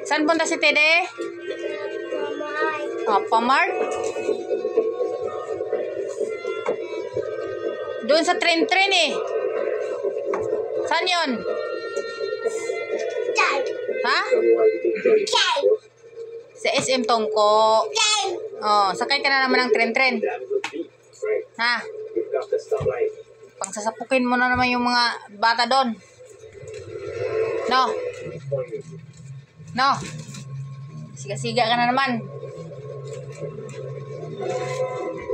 Saan punta si Tede? Pamart? Doon sa train eh. Saan yun? Ha? Sa SM Tongko. Oh, sakay ka na naman ng tren. Ha? Pangsasapukin mo na naman yung mga bata doon. No? No? Siga-siga ka na naman.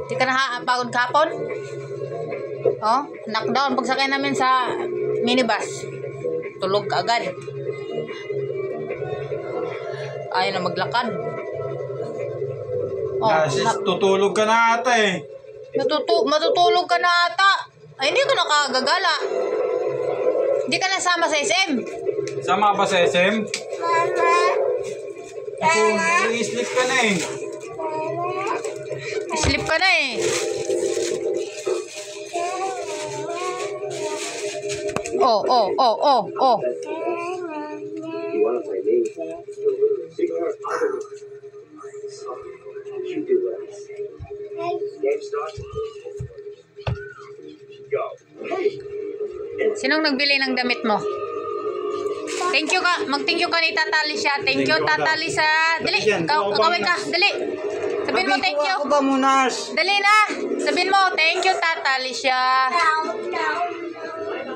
Di ka na pagod kapon? Oh, knockdown. Pagsakay namin sa minibus, tulog ka agad. Ayaw na maglakad. Oh, tutulog ka na ata eh. Matutulog ka na ata. Ay, hindi ka nakagagala. Hindi ka nasama sa SM. Sama ba sa SM? Mama. Ako, i-sleep ka na eh. Sleep ka na eh. Oh. You want to play me? You do this. Game starts. Go. Hey. Sinong nagbili ng damit mo? Thank you ka. Mag-thank you ka ni Tata Alicia. Thank you, Tata Alicia. Dali, kawin ka. Dali. Sabihin mo thank you. Ako ba munas? Dali na. Sabihin mo thank you, Tata Alicia.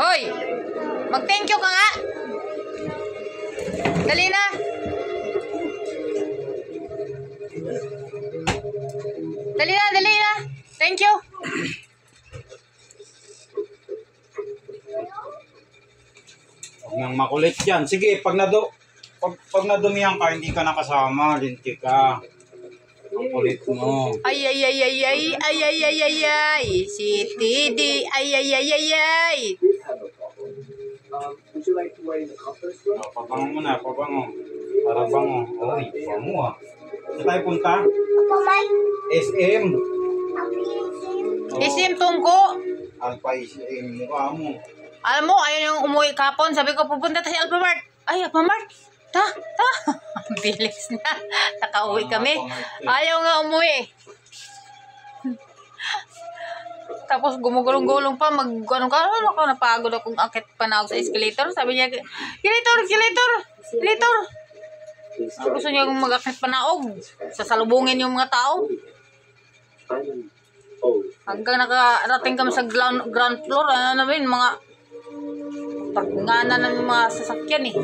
Hoy. Mag-thank you ka nga. Dali na. Dali na. Thank you. Huwag nang makulit yan. Sige, pag nadumihan ka, hindi ka nakasama, linti ka. Ang kulit mo. Ay. Si Tidi. Ay. Would you like to wait in the conference room? Pabango mo na, pabango. Para bango. Oy, bango ah. Saan tayo punta? SM. SM Tungko. Alpha SM, mukha mo. Alam mo, ayaw niyang umuwi kapon. Sabi ko, pupunta tayo sa Alphamart. Ay, Alphamart? Ta. Bilis na. Nakauwi kami. Ayaw nga umuwi. Tapos gumugulong-gulong pa. Ano ka, napagod akong akit pa na ako sa escalator. Sabi niya, escalator. Gusto niya akong mag-akit pa naog. Sasalubungin yung mga tao. Hanggang nakarating kami sa ground floor. Ano ba yun, mga pagngana ng mga sasakyan eh.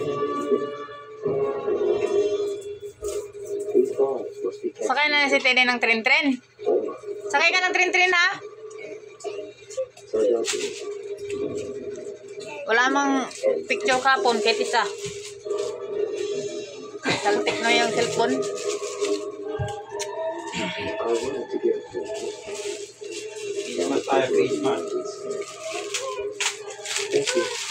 Sakay na si Tene ng tren. Sakay ka ng tren ha? Wala mang picture kapon kahit isa. Saltik na yung cellphone. Hindi naman tayo Christmas. Thank you.